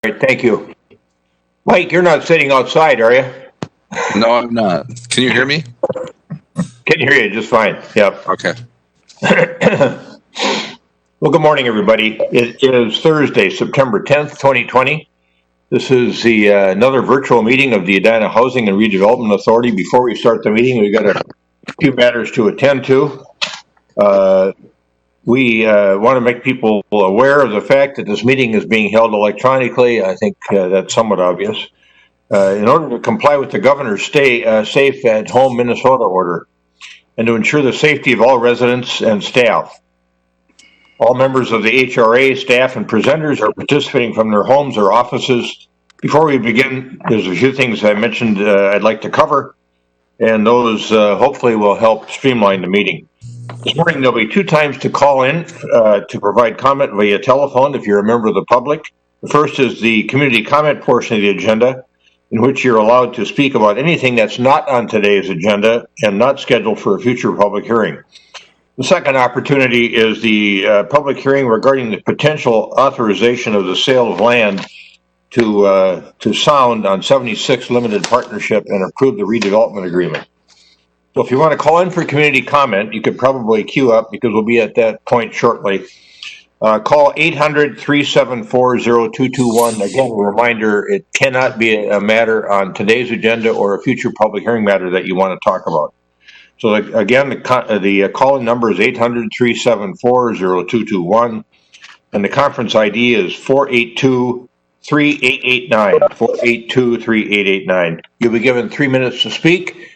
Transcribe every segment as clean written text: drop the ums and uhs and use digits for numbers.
right, thank you. Mike, you're not sitting outside, are you? No, I'm not. Can you hear me? Can hear you just fine. Yep. Okay. Well, good morning, everybody. It is Thursday, September 10th, 2020. This is the another virtual meeting of the Edina Housing and Redevelopment Authority. Before we start the meeting, we've got a few matters to attend to. We want to make people aware of the fact that this meeting is being held electronically. I think that's somewhat obvious. In order to comply with the governor's safe at home Minnesota order and to ensure the safety of all residents and staff. All members of the HRA, staff, and presenters are participating from their homes or offices. Before we begin, there's a few things I mentioned I'd like to cover, and those hopefully will help streamline the meeting. This morning, there'll be 2 times to call in to provide comment via telephone if you're a member of the public. The first is the community comment portion of the agenda, in which you're allowed to speak about anything that's not on today's agenda and not scheduled for a future public hearing. The second opportunity is the public hearing regarding the potential authorization of the sale of land to Sound on 76 Limited Partnership and approve the redevelopment agreement. So if you want to call in for community comment, you could probably queue up because we'll be at that point shortly. Call 800-374-0221. Again, a reminder, it cannot be a matter on today's agenda or a future public hearing matter that you want to talk about. So again, the call-in number is 800-374-0221, and the conference ID is 482-3889, 482-3889. You'll be given 3 minutes to speak.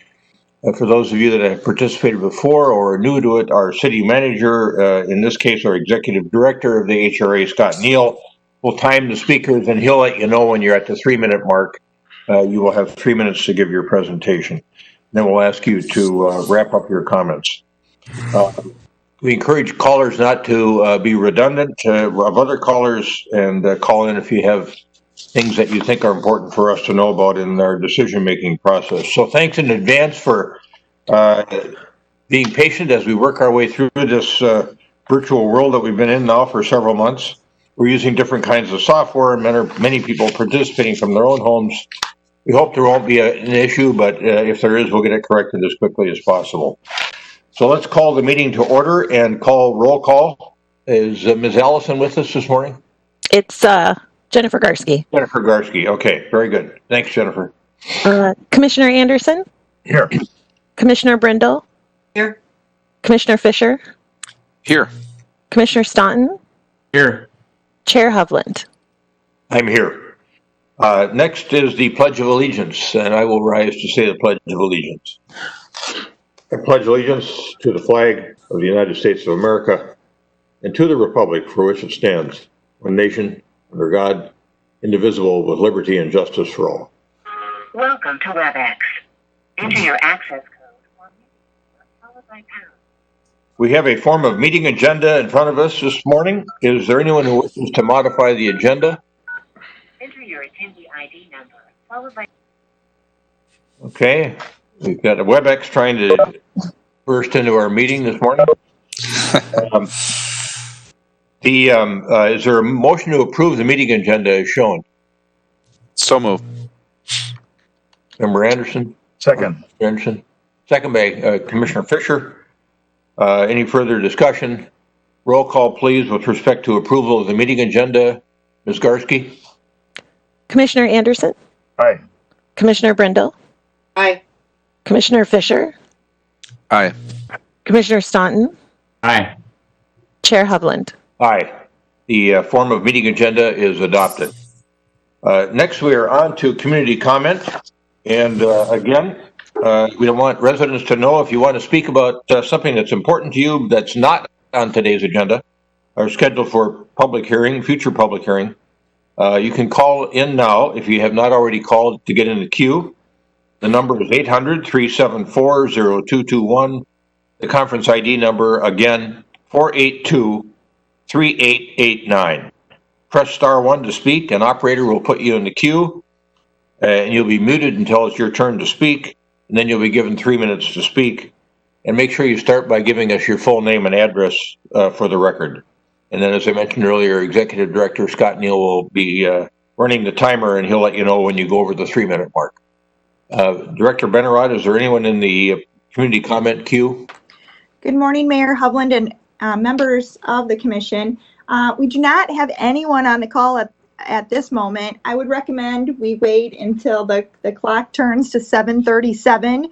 For those of you that have participated before or are new to it, our city manager, in this case, our executive director of the HRA, Scott Neal, will time the speakers, and he'll let you know when you're at the 3-minute mark. You will have 3 minutes to give your presentation. Then we'll ask you to wrap up your comments. We encourage callers not to be redundant of other callers, and call in if you have things that you think are important for us to know about in our decision-making process. So thanks in advance for being patient as we work our way through this virtual world that we've been in now for several months. We're using different kinds of software, and many people participating from their own homes. We hope there won't be an issue, but if there is, we'll get it corrected as quickly as possible. So let's call the meeting to order and call roll call. Is Ms. Allison with us this morning? It's Jennifer Garsky. Jennifer Garsky. Okay, very good. Thanks, Jennifer. Commissioner Anderson? Here. Commissioner Brindle? Here. Commissioner Fisher? Here. Commissioner Staunton? Here. Chair Hovland? I'm here. Next is the Pledge of Allegiance, and I will rise to say the Pledge of Allegiance. I pledge allegiance to the flag of the United States of America and to the republic for which it stands, one nation, under God, indivisible, with liberty and justice for all. Welcome to WebEx. Enter your access code followed by pound. We have a form of meeting agenda in front of us this morning. Is there anyone who wishes to modify the agenda? Enter your attendee ID number followed by. Okay, we've got a WebEx trying to burst into our meeting this morning. Is there a motion to approve the meeting agenda as shown? So moved. Member Anderson? Second. Anderson. Second by Commissioner Fisher. Any further discussion? Roll call, please, with respect to approval of the meeting agenda. Ms. Garsky? Commissioner Anderson? Aye. Commissioner Brindle? Aye. Commissioner Fisher? Aye. Commissioner Staunton? Aye. Chair Hovland? Aye. The form of meeting agenda is adopted. Next, we are on to community comment. And again, we want residents to know if you want to speak about something that's important to you that's not on today's agenda or scheduled for public hearing, future public hearing. You can call in now if you have not already called to get in the queue. The number is 800-374-0221. The conference ID number, again, 482-3889. Press *1 to speak. An operator will put you in the queue, and you'll be muted until it's your turn to speak, and then you'll be given 3 minutes to speak. And make sure you start by giving us your full name and address for the record. And then, as I mentioned earlier, Executive Director Scott Neal will be running the timer, and he'll let you know when you go over the 3-minute mark. Director Benarad, is there anyone in the community comment queue? Good morning, Mayor Hovland and members of the commission. We do not have anyone on the call at this moment. I would recommend we wait until the clock turns to 7:37.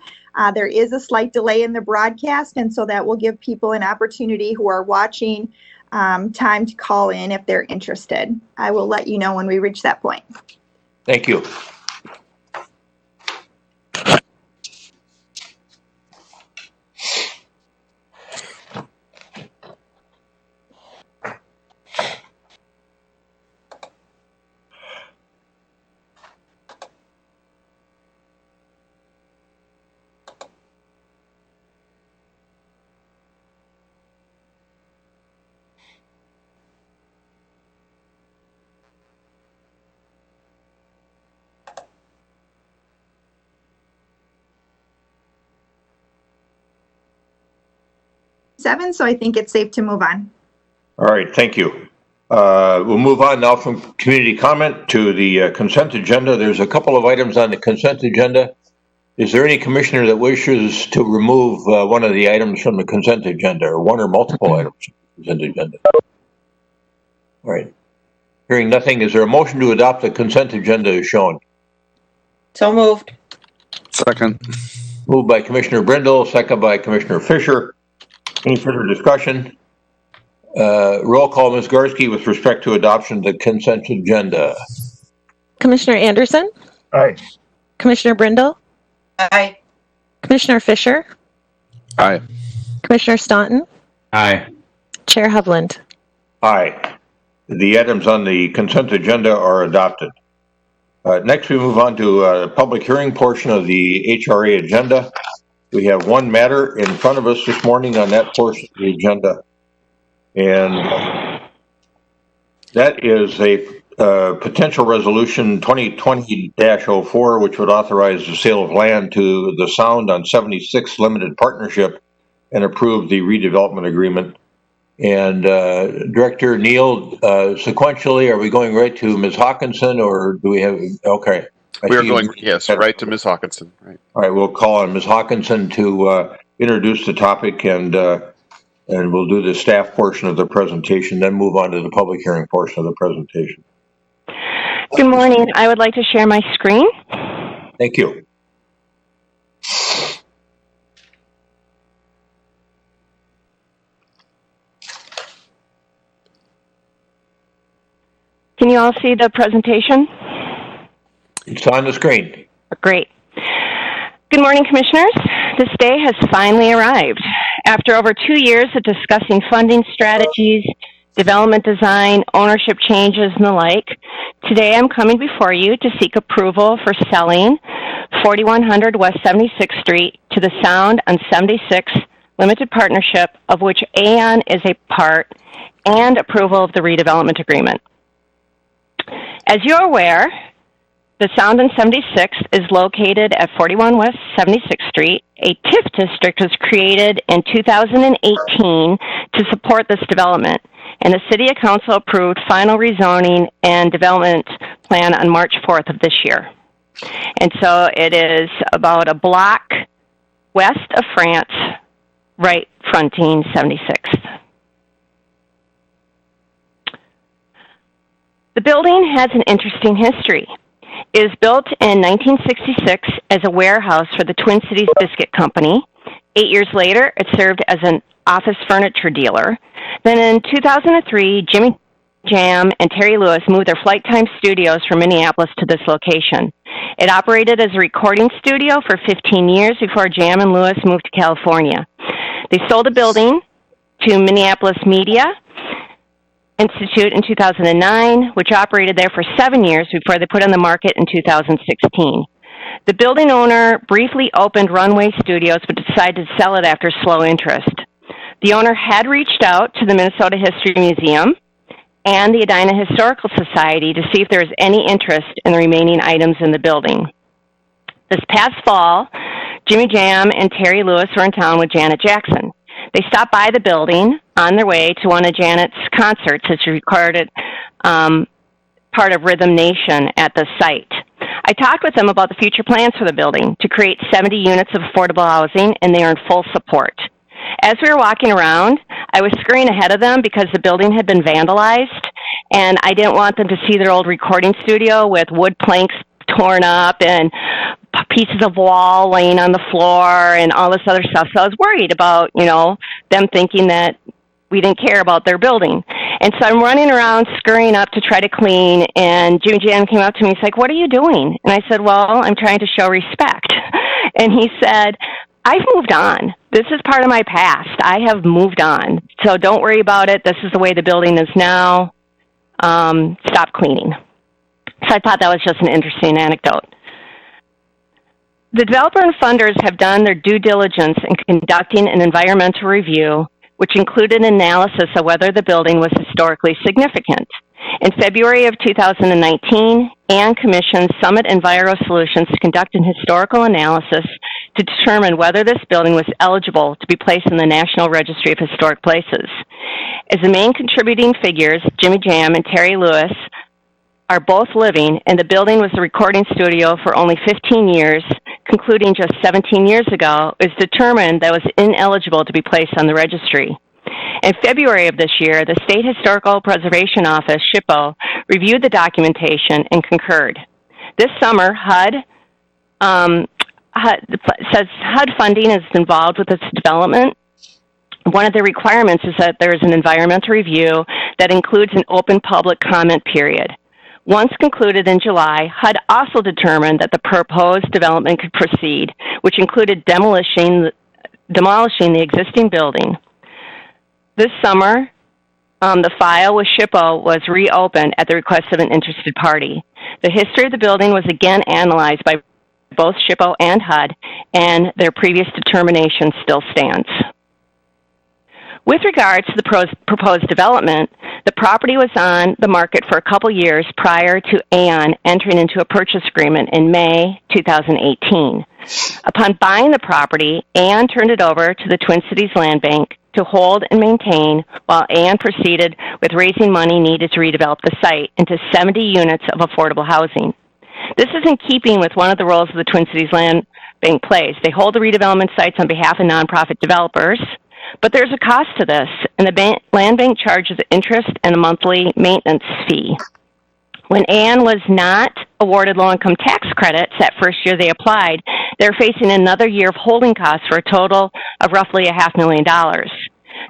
There is a slight delay in the broadcast, and so that will give people an opportunity who are watching time to call in if they're interested. I will let you know when we reach that point. Thank you. So I think it's safe to move on. All right, thank you. We'll move on now from community comment to the consent agenda. There's a couple of items on the consent agenda. Is there any commissioner that wishes to remove one of the items from the consent agenda, or one or multiple items from the consent agenda? All right. Hearing nothing, is there a motion to adopt the consent agenda as shown? So moved. Second. Moved by Commissioner Brindle, second by Commissioner Fisher. Any further discussion? Roll call, Ms. Garski, with respect to adoption of the consent agenda. Commissioner Anderson, Aye. Commissioner Brindle, Aye. Commissioner Fisher, Aye. Commissioner Staunton, Aye. Chair Hovland. Aye. The items on the consent agenda are adopted. Next, we move on to the public hearing portion of the HRA agenda. We have one matter in front of us this morning on that portion of the agenda. And that is a potential resolution 2020-04, which would authorize the sale of land to the Sound on 76 Limited Partnership and approve the redevelopment agreement. And Director Neal, sequentially, are we going right to Ms. Hawkinson, or do we have, okay. We are going, yes, right to Ms. Hawkinson. Right. All right, we'll call on Ms. Hawkinson to introduce the topic, and we'll do the staff portion of the presentation, then move on to the public hearing portion of the presentation. Good morning. I would like to share my screen. Thank you. Can you all see the presentation? It's on the screen. Great. Good morning, Commissioners. This day has finally arrived. After over 2 years of discussing funding strategies, development design, ownership changes, and the like, today I'm coming before you to seek approval for selling 4100 West 76th Street to the Sound on 76 Limited Partnership, of which Aon is a part, and approval of the redevelopment agreement. As you're aware, the Sound on 76 is located at 41 West 76th Street. A TIF district was created in 2018 to support this development, and the City Council approved final rezoning and development plan on March 4th of this year. And so it is about a block west of France, right fronting 76th. The building has an interesting history. It was built in 1966 as a warehouse for the Twin Cities Biscuit Company. 8 years later, it served as an office furniture dealer. Then in 2003, Jimmy Jam and Terry Lewis moved their Flight Time Studios from Minneapolis to this location. It operated as a recording studio for 15 years before Jam and Lewis moved to California. They sold the building to Minneapolis Media Institute in 2009, which operated there for 7 years before they put on the market in 2016. The building owner briefly opened Runway Studios, but decided to sell it after slow interest. The owner had reached out to the Minnesota History Museum and the Edina Historical Society to see if there was any interest in the remaining items in the building. This past fall, Jimmy Jam and Terry Lewis were in town with Janet Jackson. They stopped by the building on their way to one of Janet's concerts that she recorded part of Rhythm Nation at the site. I talked with them about the future plans for the building to create 70 units of affordable housing, and they are in full support. As we were walking around, I was scurrying ahead of them because the building had been vandalized, and I didn't want them to see their old recording studio with wood planks torn up and pieces of wall laying on the floor and all this other stuff. So I was worried about, them thinking that we didn't care about their building. And so I'm running around, scurrying up to try to clean, and Jimmy Jam came up to me. He's like, "What are you doing?" And I said, "Well, I'm trying to show respect." And he said, "I've moved on. This is part of my past. I have moved on. So don't worry about it. This is the way the building is now. Stop cleaning." So I thought that was just an interesting anecdote. The developer and funders have done their due diligence in conducting an environmental review, which included an analysis of whether the building was historically significant. In February of 2019, ANN commissioned Summit Enviro Solutions to conduct an historical analysis to determine whether this building was eligible to be placed in the National Registry of Historic Places. As the main contributing figures, Jimmy Jam and Terry Lewis are both living, and the building was the recording studio for only 15 years, concluding just 17 years ago, is determined that it was ineligible to be placed on the registry. In February of this year, the State Historical Preservation Office, SHPO, reviewed the documentation and concurred. This summer, HUD says HUD funding is involved with its development. One of the requirements is that there is an environmental review that includes an open public comment period. Once concluded in July, HUD also determined that the proposed development could proceed, which included demolishing the existing building. This summer, the file with SHPO was reopened at the request of an interested party. The history of the building was again analyzed by both SHPO and HUD, and their previous determination still stands. With regards to the proposed development, the property was on the market for a couple years prior to ANN entering into a purchase agreement in May 2018. Upon buying the property, ANN turned it over to the Twin Cities Land Bank to hold and maintain while ANN proceeded with raising money needed to redevelop the site into 70 units of affordable housing. This is in keeping with one of the roles of the Twin Cities Land Bank plays. They hold the redevelopment sites on behalf of nonprofit developers, but there's a cost to this, and the land bank charges interest and a monthly maintenance fee. When ANN was not awarded low-income tax credits that first year they applied, they're facing another year of holding costs for a total of roughly $500,000.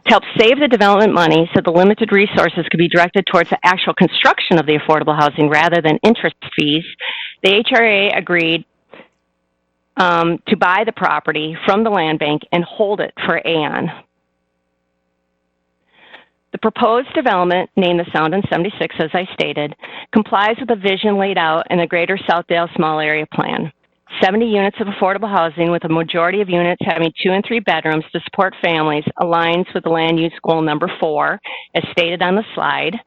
To help save the development money so the limited resources could be directed towards the actual construction of the affordable housing rather than interest fees, the HRA agreed to buy the property from the land bank and hold it for ANN. The proposed development, named the Sound in 76, as I stated, complies with the vision laid out in the Greater Southdale Small Area Plan. 70 units of affordable housing with a majority of units having 2 and 3 bedrooms to support families aligns with the land use goal number 4, as stated on the slide.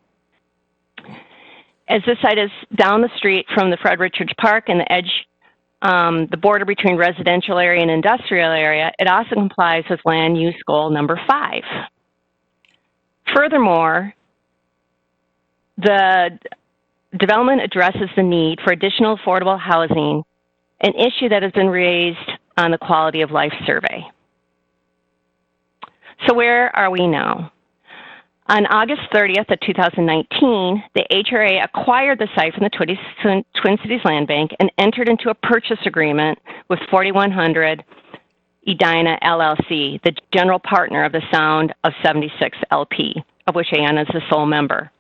As this site is down the street from the Fred Richards Park and the edge, the border between residential area and industrial area, it also complies with land use goal number 5. Furthermore, the development addresses the need for additional affordable housing, an issue that has been raised on the Quality of Life Survey. So where are we now? On August 30th of 2019, the HRA acquired the site from the Twin Cities Land Bank and entered into a purchase agreement with 4100 Edina LLC, the general partner of the Sound of 76 LP, of which ANN is the sole member.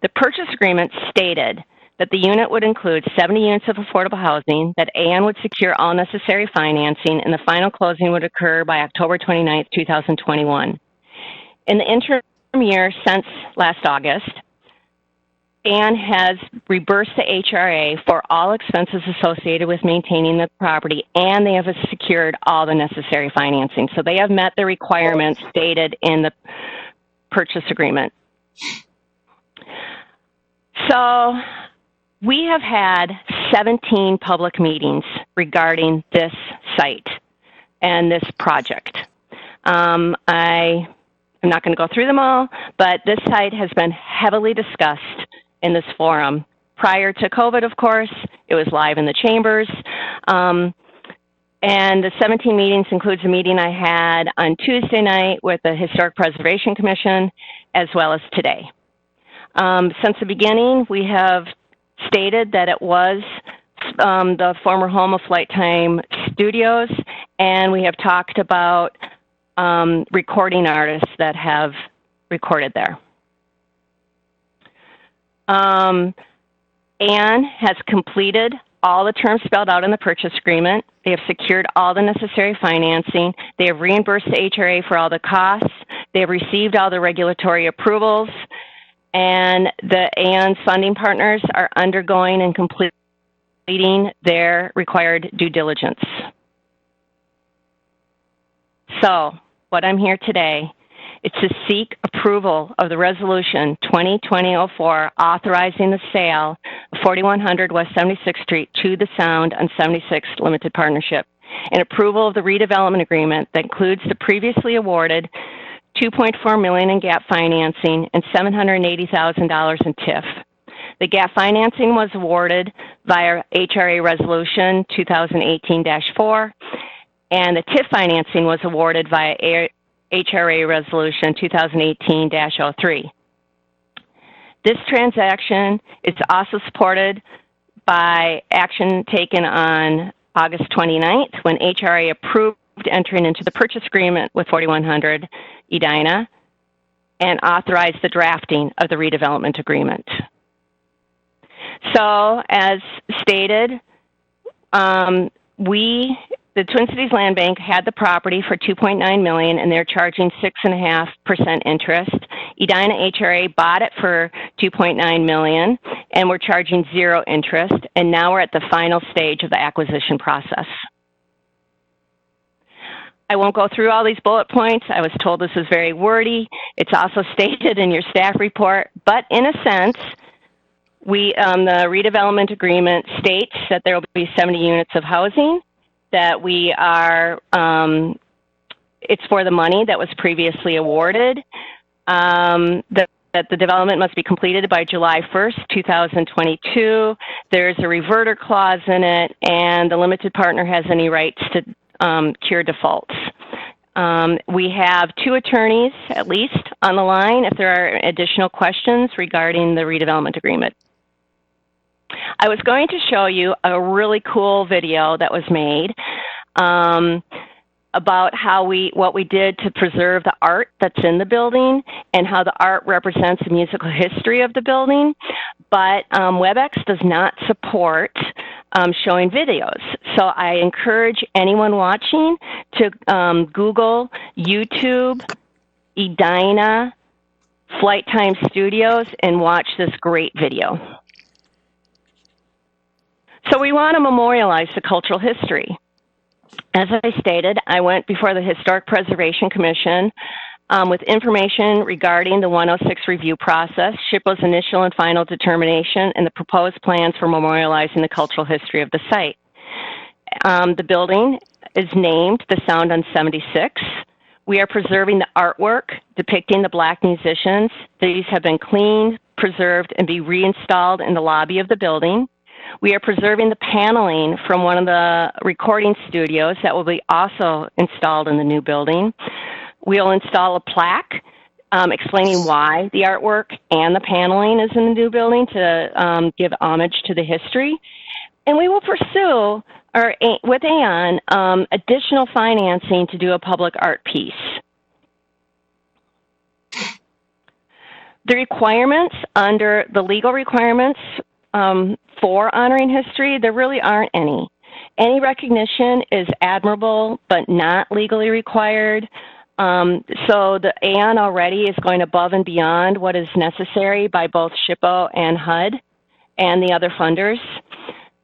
The purchase agreement stated that the unit would include 70 units of affordable housing, that ANN would secure all necessary financing, and the final closing would occur by October 29th, 2021. In the interim year since last August, ANN has reimbursed the HRA for all expenses associated with maintaining the property, and they have secured all the necessary financing. So they have met the requirements stated in the purchase agreement. So we have had 17 public meetings regarding this site and this project. I'm not going to go through them all, but this site has been heavily discussed in this forum prior to COVID, of course. It was live in the chambers. And the 17 meetings includes a meeting I had on Tuesday night with the Historic Preservation Commission, as well as today. Since the beginning, we have stated that it was the former home of Flight Time Studios, and we have talked about recording artists that have recorded there. Anne has completed all the terms spelled out in the purchase agreement. They have secured all the necessary financing. They have reimbursed the HRA for all the costs. They have received all the regulatory approvals. And the Anne's funding partners are undergoing and completing their required due diligence. So, what I'm here today is to seek approval of the resolution 2020-04 authorizing the sale of 4100 West 76th Street to the Sound on 76th Limited Partnership, and approval of the redevelopment agreement that includes the previously awarded $2.4 million in gap financing and $780,000 in TIF. The gap financing was awarded via HRA Resolution 2018-4, and the TIF financing was awarded via HRA Resolution 2018-03. This transaction is also supported by action taken on August 29th when HRA approved entering into the purchase agreement with 4100 Edina and authorized the drafting of the redevelopment agreement. So, as stated, the Twin Cities Land Bank had the property for $2.9 million, and they're charging 6.5% interest. Edina HRA bought it for $2.9 million, and we're charging 0 interest. And now we're at the final stage of the acquisition process. I won't go through all these bullet points. I was told this is very wordy. It's also stated in your staff report, but in a sense, the redevelopment agreement states that there will be 70 units of housing, that we are, it's for the money that was previously awarded, that the development must be completed by July 1st, 2022. There's a reverter clause in it, and the limited partner has any rights to cure defaults. We have 2 attorneys, at least, on the line if there are additional questions regarding the redevelopment agreement. I was going to show you a really cool video that was made about what we did to preserve the art that's in the building and how the art represents the musical history of the building. But WebEx does not support showing videos. So I encourage anyone watching to Google YouTube Edina Flight Time Studios and watch this great video. So we want to memorialize the cultural history. As I stated, I went before the Historic Preservation Commission with information regarding the 106 review process, SHPO's initial and final determination, and the proposed plans for memorializing the cultural history of the site. The building is named the Sound on 76. We are preserving the artwork depicting the Black musicians. These have been cleaned, preserved, and be reinstalled in the lobby of the building. We are preserving the paneling from one of the recording studios that will be also installed in the new building. We'll install a plaque explaining why the artwork and the paneling is in the new building to give homage to the history. And we will pursue, with Anne, additional financing to do a public art piece. The requirements under the legal requirements for honoring history, there really aren't any. Any recognition is admirable, but not legally required. So the Anne already is going above and beyond what is necessary by both SHPO and HUD and the other funders.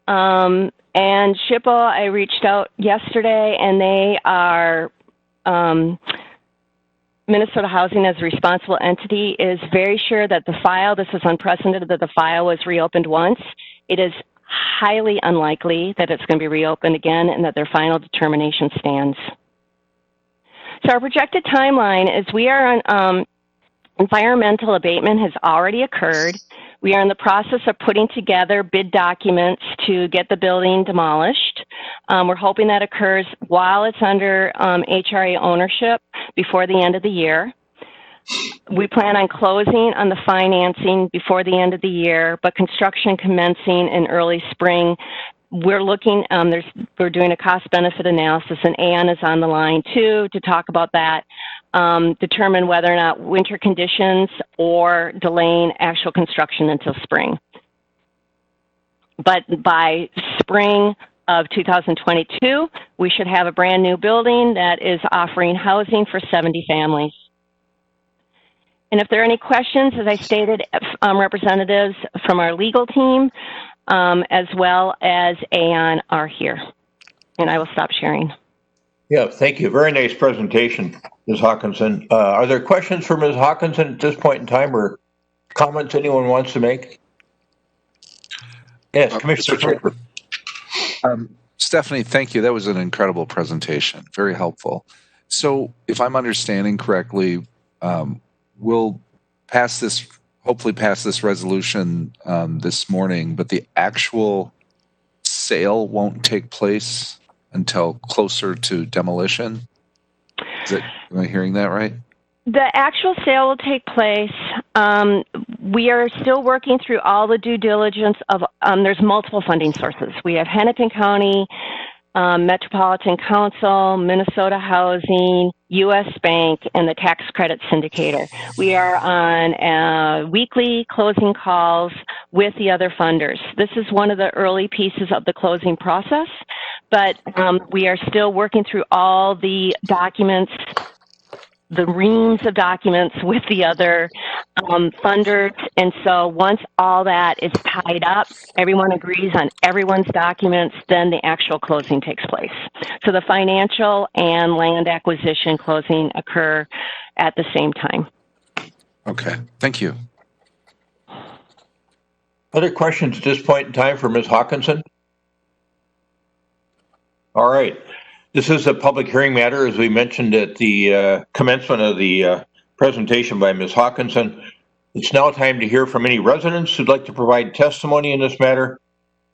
And SHPO, I reached out yesterday, and they are, Minnesota Housing as a responsible entity is very sure that the file, this is unprecedented that the file was reopened once. It is highly unlikely that it's going to be reopened again and that their final determination stands. So our projected timeline is we are on, environmental abatement has already occurred. We are in the process of putting together bid documents to get the building demolished. We're hoping that occurs while it's under HRA ownership before the end of the year. We plan on closing on the financing before the end of the year, but construction commencing in early spring. We're looking, we're doing a cost-benefit analysis, and Aon is on the line too to talk about that, determine whether or not winter conditions or delaying actual construction until spring. But by spring of 2022, we should have a brand new building that is offering housing for 70 families. And if there are any questions, as I stated, representatives from our legal team, as well as Aon are here. And I will stop sharing. Yeah, thank you. Very nice presentation, Ms. Hawkinson. Are there questions for Ms. Hawkinson at this point in time, or comments anyone wants to make? Yes, Commissioner Fisher. Stephanie, thank you. That was an incredible presentation. Very helpful. So if I'm understanding correctly, we'll pass this, hopefully pass this resolution this morning, but the actual sale won't take place until closer to demolition. Am I hearing that right? The actual sale will take place. We are still working through all the due diligence of, there's multiple funding sources. We have Hennepin County, Metropolitan Council, Minnesota Housing, U.S. Bank, and the Tax Credit Syndicator. We are on weekly closing calls with the other funders. This is one of the early pieces of the closing process, but we are still working through all the documents, the reams of documents with the other funders. And so once all that is tied up, everyone agrees on everyone's documents, then the actual closing takes place. So the financial and land acquisition closing occur at the same time. Okay, thank you. Other questions at this point in time for Ms. Hawkinson? All right. This is a public hearing matter, as we mentioned at the commencement of the presentation by Ms. Hawkinson. It's now time to hear from any residents who'd like to provide testimony in this matter.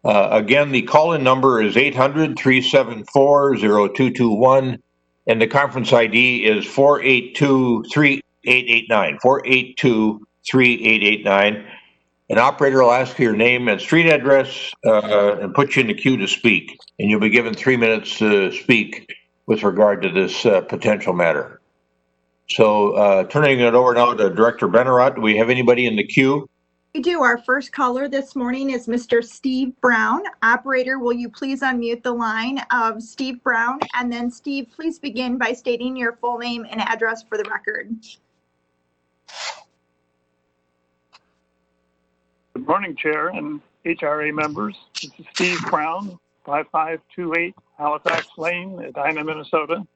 Again, the call-in number is 800-374-0221, and the conference ID is 482-3889, 482-3889. An operator will ask for your name and street address and put you in the queue to speak. And you'll be given 3 minutes to speak with regard to this potential matter. So turning it over now to Director Benarott. Do we have anybody in the queue? We do. Our first caller this morning is Mr. Steve Brown. Operator, will you please unmute the line of Steve Brown? And then Steve, please begin by stating your full name and address for the record. Good morning, Chair and HRA members. This is Steve Brown, 5528 Halifax Lane, Edina, Minnesota.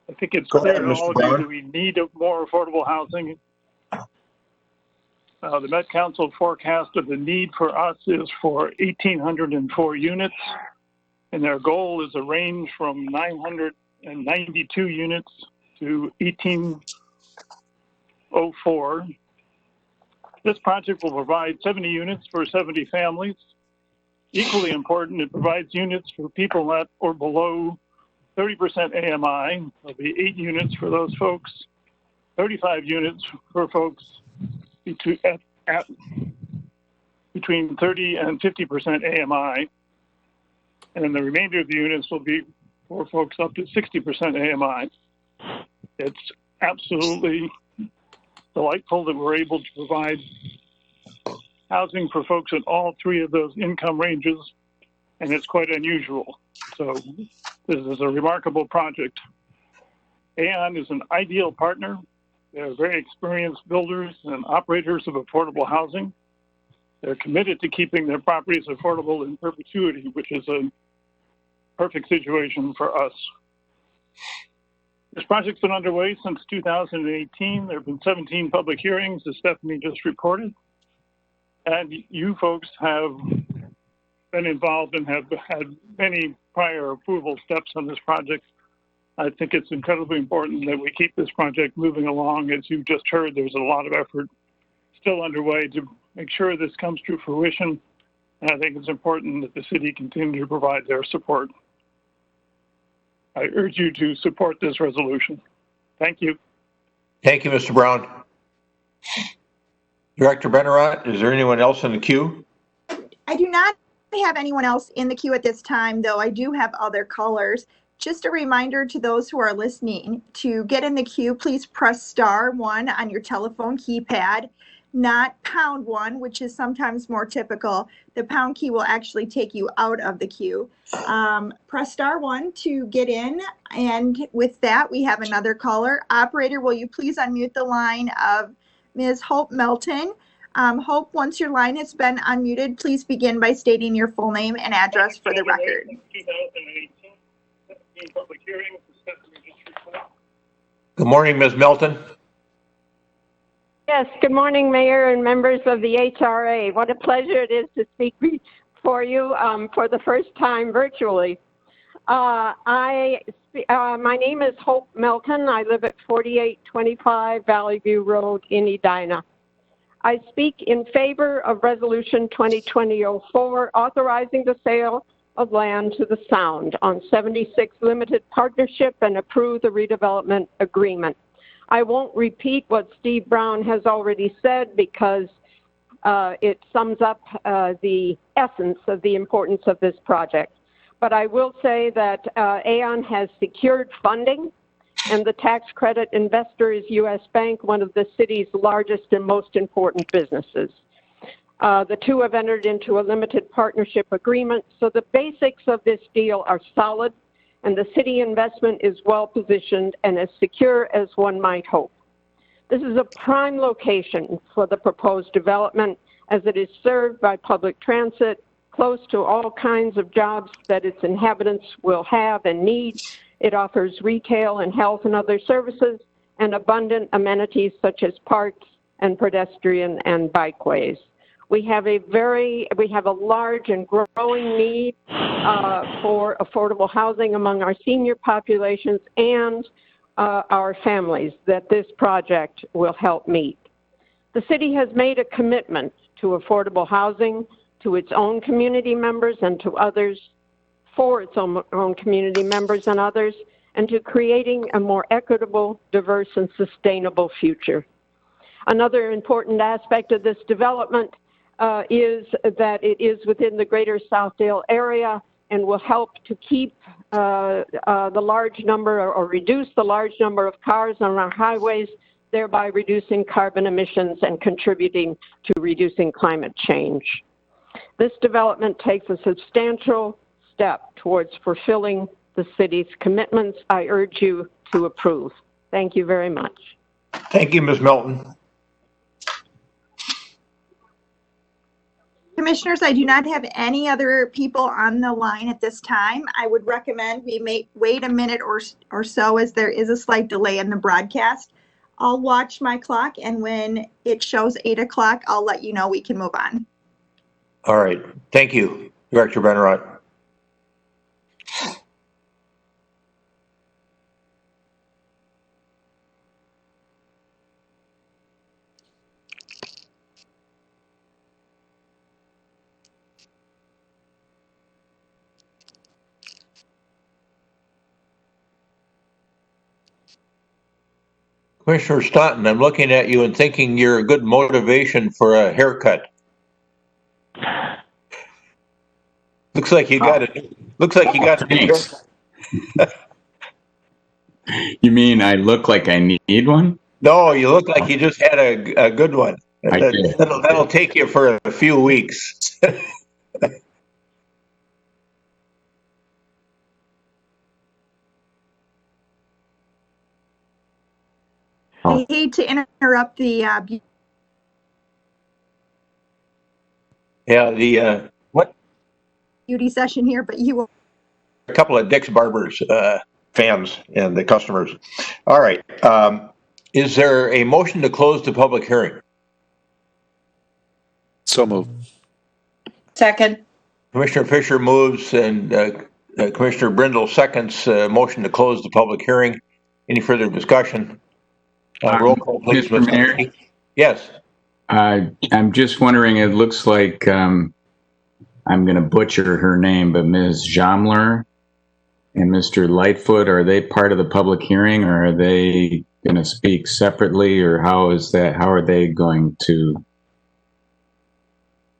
I think it's clear to all of you that we need more affordable housing. The Met Council forecast of the need for us is for 1,804 units, and their goal is a range from 992 units to 1,804. This project will provide 70 units for 70 families. Equally important, it provides units for people that are below 30% AMI. There'll be 8 units for those folks, 35 units for folks between 30 and 50% AMI. And then the remainder of the units will be for folks up to 60% AMI. It's absolutely delightful that we're able to provide housing for folks in all 3 of those income ranges, and it's quite unusual. So this is a remarkable project. Aon is an ideal partner. They're very experienced builders and operators of affordable housing. They're committed to keeping their properties affordable in perpetuity, which is a perfect situation for us. This project's been underway since 2018. There have been 17 public hearings, as Stephanie just reported. And you folks have been involved and have had many prior approval steps on this project. I think it's incredibly important that we keep this project moving along. As you've just heard, there's a lot of effort still underway to make sure this comes to fruition. And I think it's important that the city continue to provide their support. I urge you to support this resolution. Thank you. Thank you, Mr. Brown. Director Benarott, is there anyone else in the queue? I do not have anyone else in the queue at this time, though I do have other callers. Just a reminder to those who are listening, to get in the queue, please press *1 on your telephone keypad, not #1, which is sometimes more typical. The pound key will actually take you out of the queue. Press *1 to get in. And with that, we have another caller. Operator, will you please unmute the line of Ms. Hope Melton? Hope, once your line has been unmuted, please begin by stating your full name and address for the record. 2018, 17 public hearings, the Sept District Court. Good morning, Ms. Melton. Yes, good morning, Mayor and members of the HRA. What a pleasure it is to speak before you for the first time virtually. My name is Hope Melton. I live at 4825 Valley View Road in Edina. I speak in favor of Resolution 2020-04, authorizing the sale of land to the Sound on 76 Limited Partnership and approve the redevelopment agreement. I won't repeat what Steve Brown has already said because it sums up the essence of the importance of this project. But I will say that Aon has secured funding, and the tax credit investor is U.S. Bank, one of the city's largest and most important businesses. The two have entered into a limited partnership agreement, so the basics of this deal are solid, and the city investment is well positioned and as secure as one might hope. This is a prime location for the proposed development, as it is served by public transit, close to all kinds of jobs that its inhabitants will have and need. It offers retail and health and other services and abundant amenities such as parks and pedestrian and bikeways. We have a large and growing need for affordable housing among our senior populations and our families that this project will help meet. The city has made a commitment to affordable housing to its own community members and to others, for its own community members and others, and to creating a more equitable, diverse, and sustainable future. Another important aspect of this development is that it is within the greater Southdale area and will help to keep the large number or reduce the large number of cars on our highways, thereby reducing carbon emissions and contributing to reducing climate change. This development takes a substantial step towards fulfilling the city's commitments. I urge you to approve. Thank you very much. Thank you, Ms. Melton. Commissioners, I do not have any other people on the line at this time. I would recommend we may wait a minute or so, as there is a slight delay in the broadcast. I'll watch my clock, and when it shows 8 o'clock, I'll let you know we can move on. All right. Thank you, Director Benarott. Commissioner Staunton, I'm looking at you and thinking you're a good motivation for a haircut. Looks like you got it. Looks like you got it. You mean I look like I need one? No, you look like you just had a good one. That'll take you for a few weeks. I hate to interrupt the what beauty session here, but you will. A couple of Dick's Barbers fans and the customers. All right. Is there a motion to close the public hearing? So moved. Second. Commissioner Fisher moves and Commissioner Brindle seconds motion to close the public hearing. Any further discussion? Roll call, please. Mr. Mayor? Yes. I'm just wondering, it looks like, I'm going to butcher her name, but Ms. Jamler and Mr. Lightfoot, are they part of the public hearing, or are they going to speak separately, or how are they going to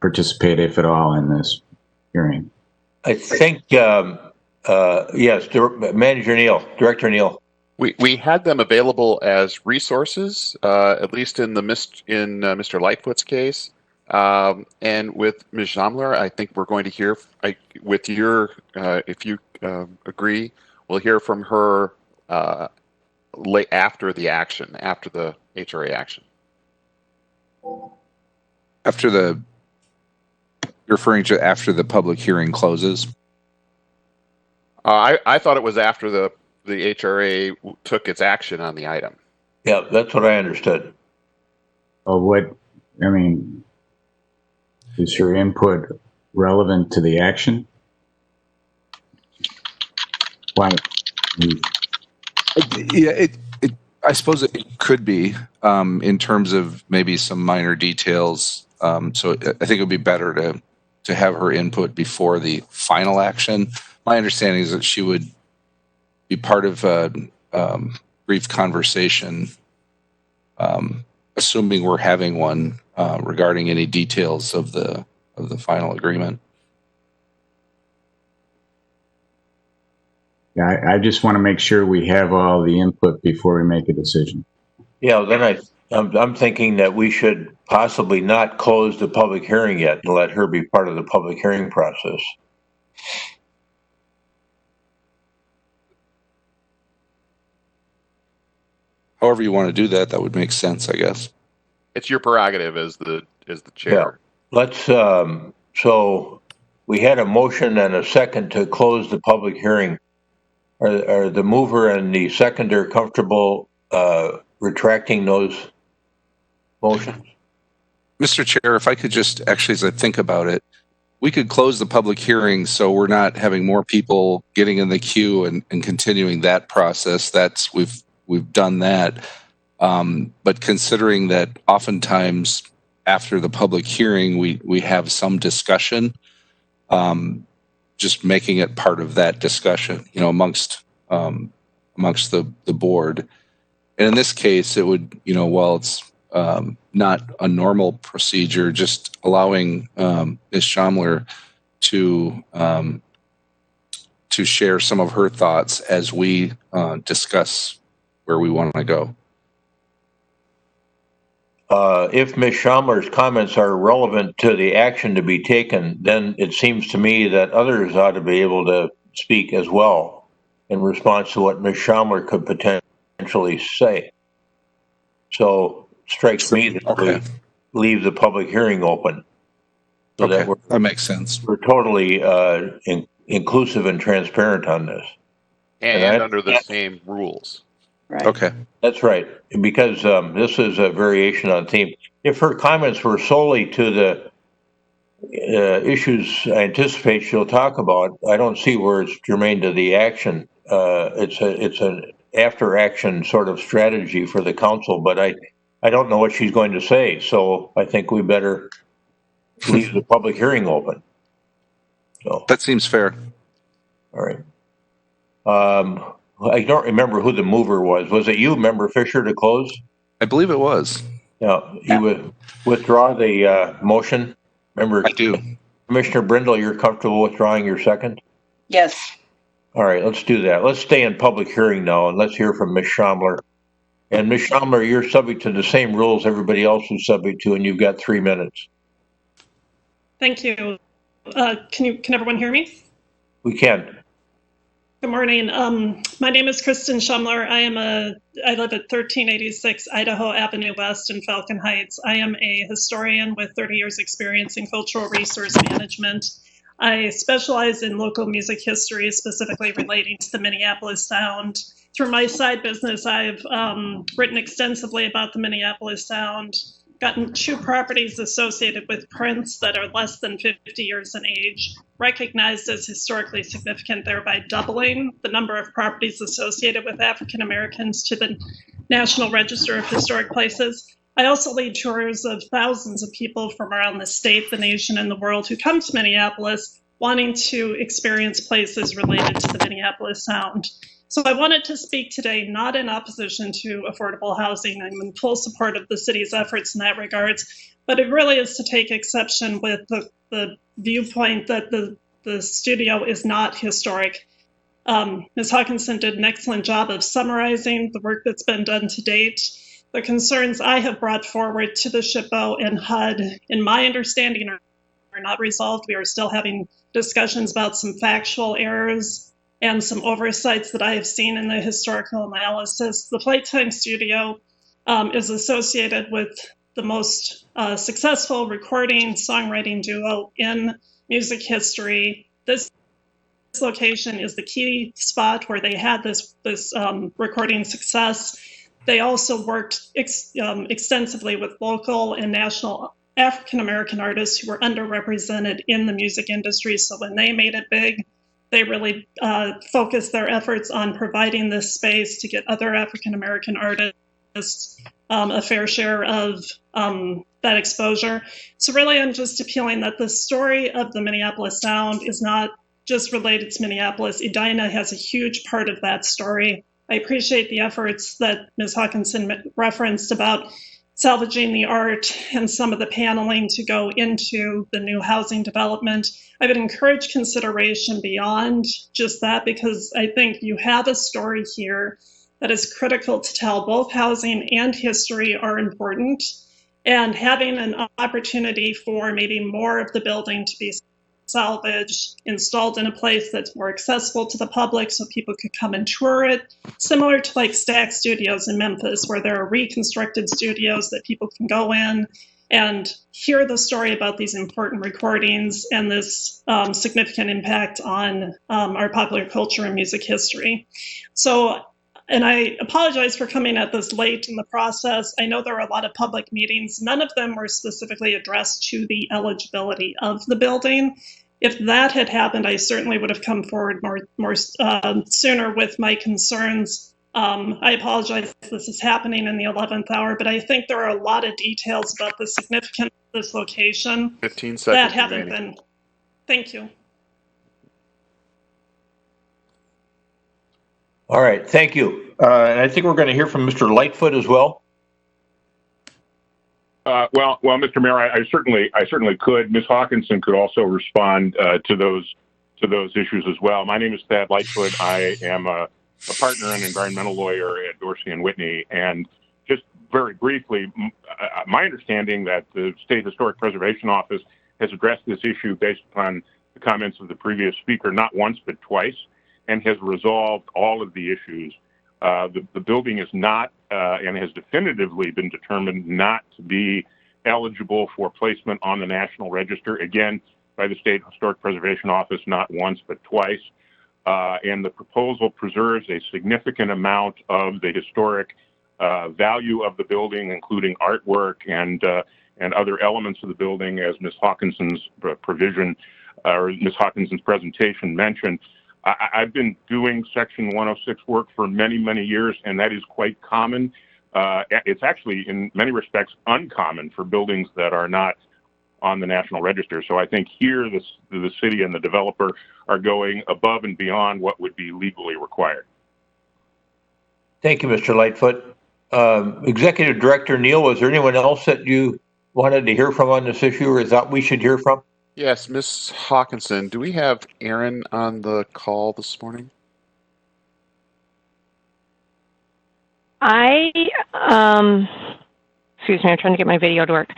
participate, if at all, in this hearing? I think, yes, Manager Neal, Director Neal. We had them available as resources, at least in Mr. Lightfoot's case, and with Ms. Jamler, I think we're going to hear with your, if you agree, we'll hear from her after the action, after the HRA action. You're referring to after the public hearing closes? I thought it was after the HRA took its action on the item. Yeah, that's what I understood. Is her input relevant to the action? Why? Yeah, I suppose it could be in terms of maybe some minor details. So I think it would be better to have her input before the final action. My understanding is that she would be part of a brief conversation, assuming we're having one regarding any details of the final agreement. Yeah, I just want to make sure we have all the input before we make a decision. Yeah, then I'm thinking that we should possibly not close the public hearing yet and let her be part of the public hearing process. However you want to do that, that would make sense, I guess. It's your prerogative as the chair. Yeah. Let's, so we had a motion and a second to close the public hearing. Are the mover and the seconder comfortable retracting those motions? Mr. Chair, if I could just, actually, as I think about it, we could close the public hearing so we're not having more people getting in the queue and continuing that process. We've done that. But considering that oftentimes after the public hearing, we have some discussion, just making it part of that discussion, amongst the board. And in this case, it would, while it's not a normal procedure, just allowing Ms. Jamler to share some of her thoughts as we discuss where we want to go. If Ms. Schamler's comments are relevant to the action to be taken, then it seems to me that others ought to be able to speak as well in response to what Ms. Schamler could potentially say. So it strikes me that we leave the public hearing open. So that makes sense. We're totally inclusive and transparent on this. And under the same rules. Right. Okay. That's right, because this is a variation on theme. If her comments were solely to the issues I anticipate she'll talk about, I don't see where it's germane to the action. It's an after-action sort of strategy for the council, but I don't know what she's going to say, so I think we better leave the public hearing open. So that seems fair. All right. I don't remember who the mover was. Was it you, Member Fisher, to close? I believe it was. Yeah, you would withdraw the motion? Member, I do. Commissioner Brindle, you're comfortable withdrawing your second? Yes. All right, let's do that. Let's stay in public hearing now, and let's hear from Ms. Schamler. And Ms. Schamler, you're subject to the same rules everybody else is subject to, and you've got 3 minutes. Thank you. Can everyone hear me? We can. Good morning. My name is Kristen Schamler. I live at 1386 Idaho Avenue West in Falcon Heights. I am a historian with 30 years experience in cultural resource management. I specialize in local music history, specifically relating to the Minneapolis Sound. Through my side business, I've written extensively about the Minneapolis Sound, gotten 2 properties associated with Prince that are less than 50 years in age, recognized as historically significant, thereby doubling the number of properties associated with African Americans to the National Register of Historic Places. I also lead tours of thousands of people from around the state, the nation, and the world who come to Minneapolis wanting to experience places related to the Minneapolis Sound. So I wanted to speak today not in opposition to affordable housing. I'm in full support of the city's efforts in that regards, but it really is to take exception with the viewpoint that the studio is not historic. Ms. Hawkinson did an excellent job of summarizing the work that's been done to date. The concerns I have brought forward to the SHPO and HUD, in my understanding, are not resolved. We are still having discussions about some factual errors and some oversights that I have seen in the historical analysis. The Playtime Studio is associated with the most successful recording songwriting duo in music history. This location is the key spot where they had this recording success. They also worked extensively with local and national African-American artists who were underrepresented in the music industry. So when they made it big, they really focused their efforts on providing this space to get other African-American artists a fair share of that exposure. So really, I'm just appealing that the story of the Minneapolis Sound is not just related to Minneapolis. Edina has a huge part of that story. I appreciate the efforts that Ms. Hawkinson referenced about salvaging the art and some of the paneling to go into the new housing development. I would encourage consideration beyond just that, because I think you have a story here that is critical to tell. Both housing and history are important, and having an opportunity for maybe more of the building to be salvaged, installed in a place that's more accessible to the public so people could come and tour it, similar to like Stack Studios in Memphis, where there are reconstructed studios that people can go in and hear the story about these important recordings and this significant impact on our popular culture and music history. So, and I apologize for coming at this late in the process. I know there are a lot of public meetings. None of them were specifically addressed to the eligibility of the building. If that had happened, I certainly would have come forward more sooner with my concerns. I apologize if this is happening in the 11th hour, but I think there are a lot of details about the significance of this location 15 seconds that haven't remaining. been. Thank you. All right, thank you. And I think we're going to hear from Mr. Lightfoot as well. Well, Mr. Mayor, I certainly could. Ms. Hawkinson could also respond to those issues as well. My name is Thad Lightfoot. I am a partner and environmental lawyer at Dorsey and Whitney. And just very briefly, my understanding that the State Historic Preservation Office has addressed this issue based upon the comments of the previous speaker, not once but twice, and has resolved all of the issues. The building is not and has definitively been determined not to be eligible for placement on the National Register, again, by the State Historic Preservation Office, not once but twice. And the proposal preserves a significant amount of the historic value of the building, including artwork and other elements of the building, as Ms. Hawkinson's Ms. Hawkinson's presentation mentioned. I've been doing Section 106 work for many, many years, and that is quite common. It's actually, in many respects, uncommon for buildings that are not on the National Register. So I think here the city and the developer are going above and beyond what would be legally required. Thank you, Mr. Lightfoot. Executive Director Neal, was there anyone else that you wanted to hear from on this issue or thought we should hear from? Yes, Ms. Hawkinson, do we have Aaron on the call this morning? Excuse me, I'm trying to get my video to work.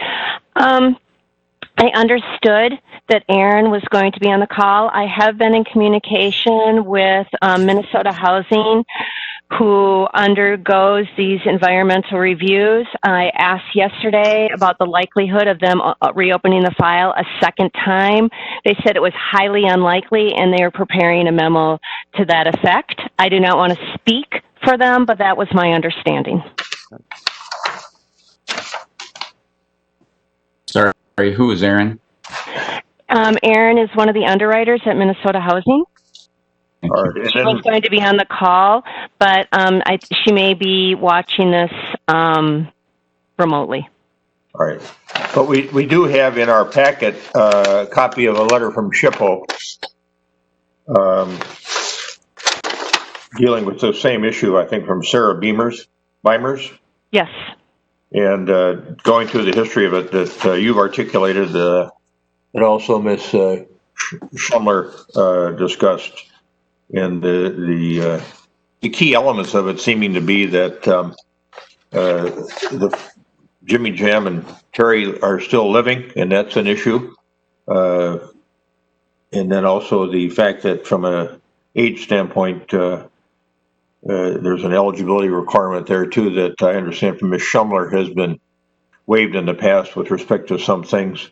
I understood that Aaron was going to be on the call. I have been in communication with Minnesota Housing, who undergoes these environmental reviews. I asked yesterday about the likelihood of them reopening the file a second time. They said it was highly unlikely, and they are preparing a memo to that effect. I do not want to speak for them, but that was my understanding. Sorry, who is Aaron? Aaron is one of the underwriters at Minnesota Housing. She was going to be on the call, but she may be watching this remotely. All right. But we do have in our packet a copy of a letter from SHPO dealing with the same issue, I think, from Sarah Beimers. Yes. And going through the history of it that you've articulated, and also Ms. Schumler discussed, and the key elements of it seeming to be that the Jimmy Jam and Terry are still living, and that's an issue. And then also the fact that from an age standpoint, there's an eligibility requirement there too that I understand from Ms. Schumler has been waived in the past with respect to some things.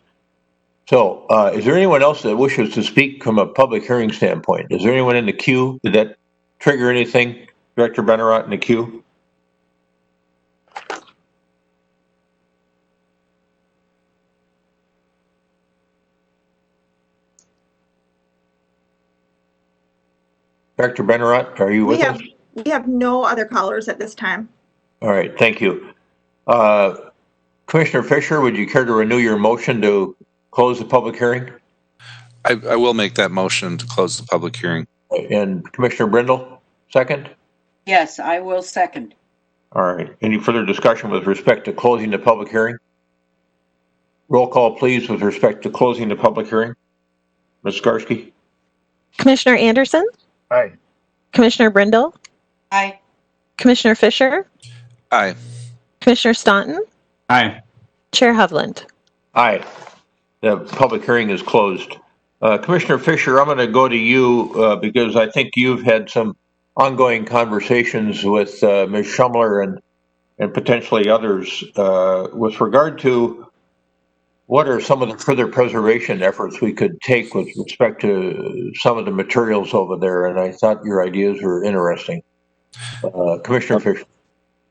So is there anyone else that wishes to speak from a public hearing standpoint? Is there anyone in the queue? Did that trigger anything, Director Benarott, in the queue? Director Benarott, are you with us? We have no other callers at this time. All right, thank you. Commissioner Fisher, would you care to renew your motion to close the public hearing? I will make that motion to close the public hearing. And Commissioner Brindle, second? Yes, I will second. All right. Any further discussion with respect to closing the public hearing? Roll call, please, with respect to closing the public hearing. Ms. Skarsky? Commissioner Anderson? Aye. Commissioner Brindle? Aye. Commissioner Fisher? Aye. Commissioner Staunton? Aye. Chair Hovland? Aye. The public hearing is closed. Commissioner Fisher, I'm going to go to you because I think you've had some ongoing conversations with Ms. Schumler and potentially others with regard to what are some of the further preservation efforts we could take with respect to some of the materials over there. And I thought your ideas were interesting. Commissioner Fisher.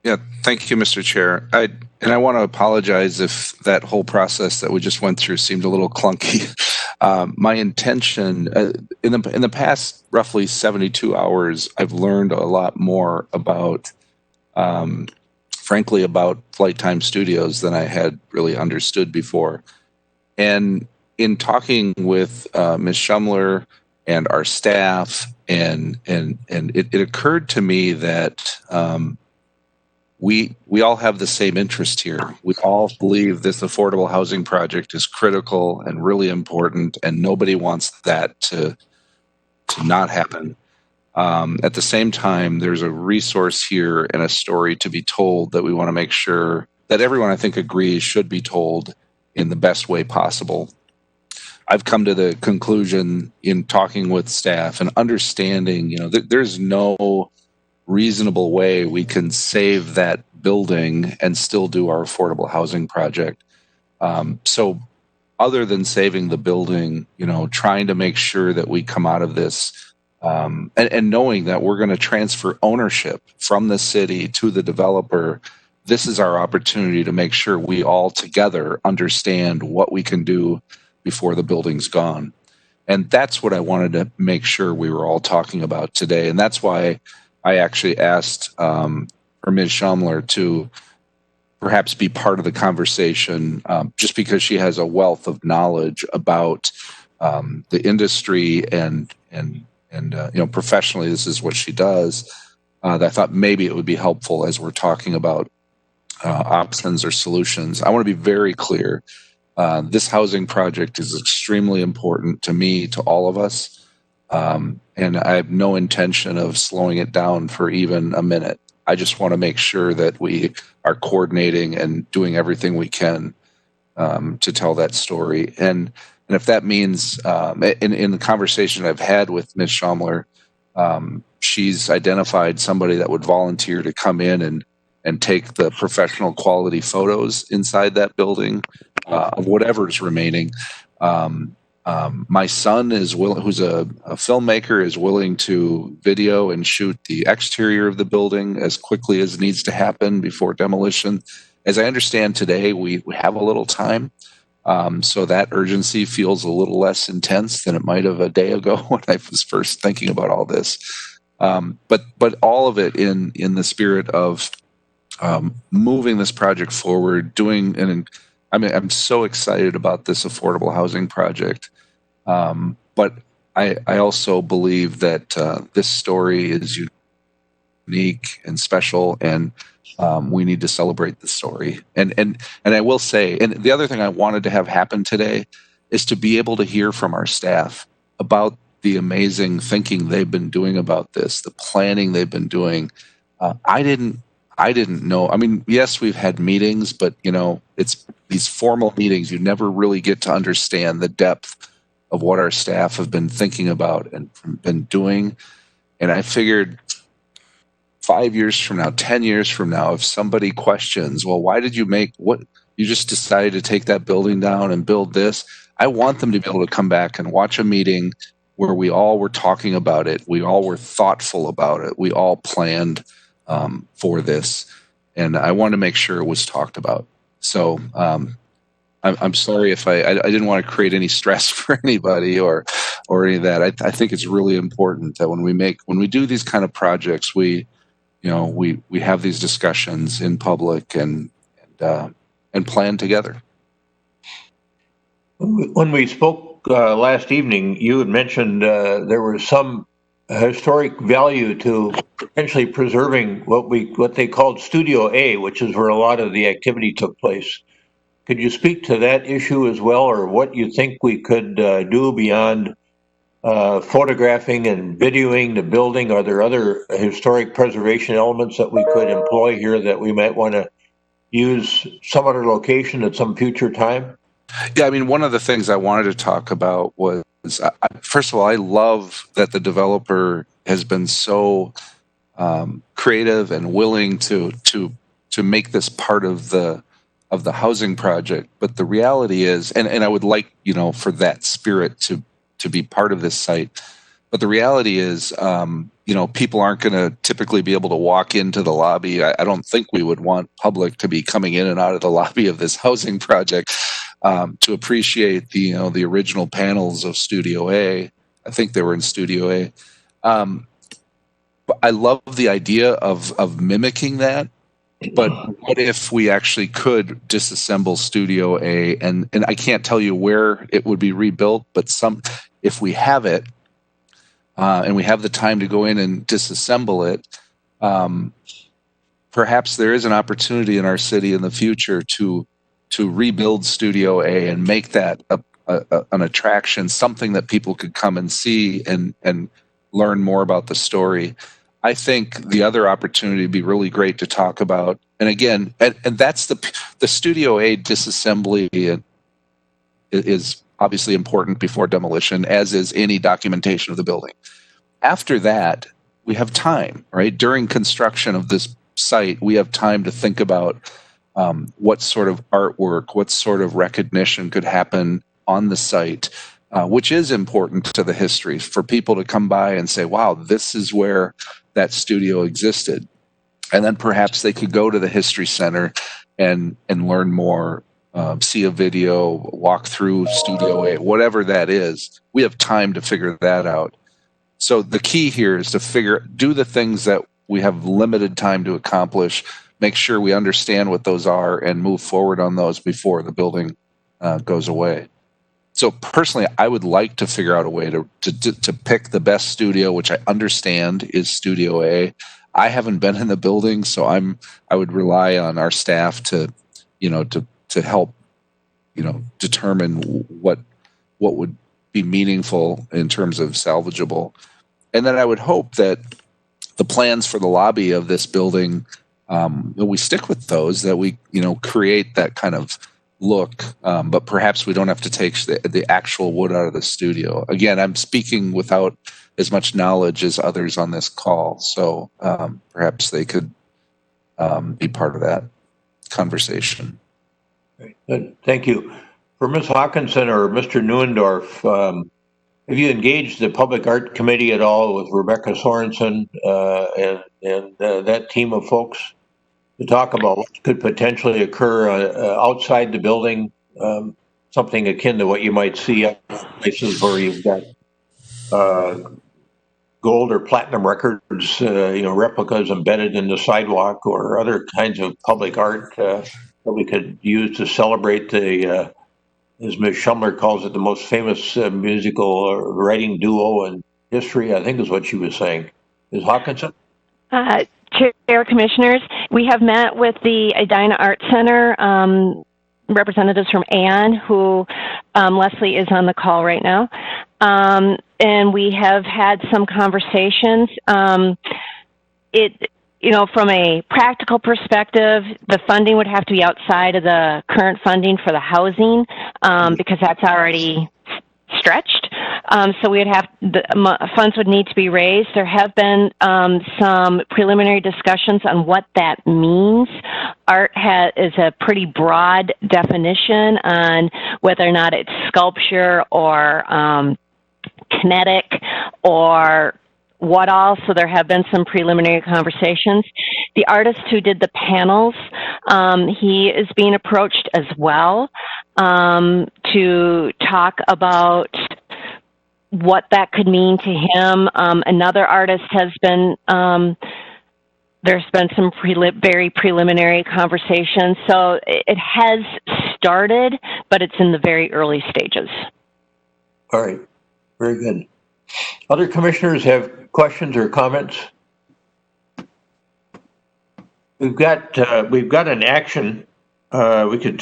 Yeah, thank you, Mr. Chair. I want to apologize if that whole process that we just went through seemed a little clunky. My intention in the past roughly 72 hours, I've learned a lot more about, frankly, about Flight Time Studios than I had really understood before. And in talking with Ms. Schumler and our staff, and it occurred to me that we all have the same interest here. We all believe this affordable housing project is critical and really important, and nobody wants that to not happen. At the same time, there's a resource here and a story to be told that we want to make sure that everyone, I think, agrees should be told in the best way possible. I've come to the conclusion in talking with staff and understanding, there's no reasonable way we can save that building and still do our affordable housing project. So other than saving the building, trying to make sure that we come out of this and knowing that we're going to transfer ownership from the city to the developer, this is our opportunity to make sure we all together understand what we can do before the building's gone. And that's what I wanted to make sure we were all talking about today. And that's why I actually asked for Ms. Schumler to perhaps be part of the conversation, just because she has a wealth of knowledge about the industry and professionally, this is what she does. I thought maybe it would be helpful as we're talking about options or solutions. I want to be very clear. This housing project is extremely important to me, to all of us. And I have no intention of slowing it down for even a minute. I just want to make sure that we are coordinating and doing everything we can to tell that story. And if that means, in the conversation I've had with Ms. Schumler, she's identified somebody that would volunteer to come in and take the professional quality photos inside that building of whatever's remaining. My son is who's a filmmaker, is willing to video and shoot the exterior of the building as quickly as needs to happen before demolition. As I understand today, we have a little time. So that urgency feels a little less intense than it might have a day ago when I was first thinking about all this. But all of it in the spirit of moving this project forward, I'm so excited about this affordable housing project. But I also believe that this story is unique and special, and we need to celebrate the story. And I will say, and the other thing I wanted to have happen today is to be able to hear from our staff about the amazing thinking they've been doing about this, the planning they've been doing. I didn't know. I mean, yes, we've had meetings, but it's these formal meetings. You never really get to understand the depth of what our staff have been thinking about and been doing. And I figured 5 years from now, 10 years from now, if somebody questions, well, why did you you just decided to take that building down and build this? I want them to be able to come back and watch a meeting where we all were talking about it. We all were thoughtful about it. We all planned for this. And I want to make sure it was talked about. So I'm sorry if I didn't want to create any stress for anybody or any of that. I think it's really important that when we do these kind of projects, we have these discussions in public and plan together. When we spoke last evening, you had mentioned there was some historic value to potentially preserving what they called Studio A, which is where a lot of the activity took place. Could you speak to that issue as well, or what you think we could do beyond photographing and videoing the building? Are there other historic preservation elements that we could employ here that we might want to use some other location at some future time? Yeah, I mean, one of the things I wanted to talk about was, first of all, I love that the developer has been so creative and willing to make this part of the housing project. But the reality is, and I would like, for that spirit to be part of this site. But the reality is, people aren't going to typically be able to walk into the lobby. I don't think we would want public to be coming in and out of the lobby of this housing project to appreciate the original panels of Studio A. I think they were in Studio A. But I love the idea of mimicking that. But what if we actually could disassemble Studio A? And I can't tell you where it would be rebuilt, but if we have it, and we have the time to go in and disassemble it, perhaps there is an opportunity in our city in the future to rebuild Studio A and make that an attraction, something that people could come and see and learn more about the story. I think the other opportunity would be really great to talk about. And again, and that's the Studio A disassembly is obviously important before demolition, as is any documentation of the building. After that, we have time, right? During construction of this site, we have time to think about what sort of artwork, what sort of recognition could happen on the site, which is important to the history, for people to come by and say, wow, this is where that studio existed. And then perhaps they could go to the History Center and learn more, see a video, walk through Studio A, whatever that is. We have time to figure that out. So the key here is to do the things that we have limited time to accomplish, make sure we understand what those are, and move forward on those before the building goes away. So personally, I would like to figure out a way to pick the best studio, which I understand is Studio A. I haven't been in the building, so I would rely on our staff to help, determine what would be meaningful in terms of salvageable. And then I would hope that the plans for the lobby of this building, we stick with those, that we, create that kind of look, but perhaps we don't have to take the actual wood out of the studio. Again, I'm speaking without as much knowledge as others on this call, so perhaps they could be part of that conversation. Good. Thank you. For Ms. Hawkinson or Mr. Neuendorf, have you engaged the Public Art Committee at all with Rebecca Sorensen and that team of folks to talk about what could potentially occur outside the building, something akin to what you might see at places where you've got gold or platinum records, replicas embedded in the sidewalk or other kinds of public art that we could use to celebrate the, as Ms. Shumler calls it, the most famous musical writing duo in history, I think is what she was saying. Ms. Hawkinson? Chair, Commissioners, we have met with the Edina Art Center representatives from Ann, who Leslie is on the call right now, and we have had some conversations. From a practical perspective, the funding would have to be outside of the current funding for the housing because that's already stretched. So we'd have funds would need to be raised. There have been some preliminary discussions on what that means. Art is a pretty broad definition on whether or not it's sculpture or kinetic or what all. So there have been some preliminary conversations. The artist who did the panels, he is being approached as well to talk about what that could mean to him. Another artist has been, there's been some very preliminary conversations. So it has started, but it's in the very early stages. All right, very good. Other commissioners have questions or comments? We've got an action. We could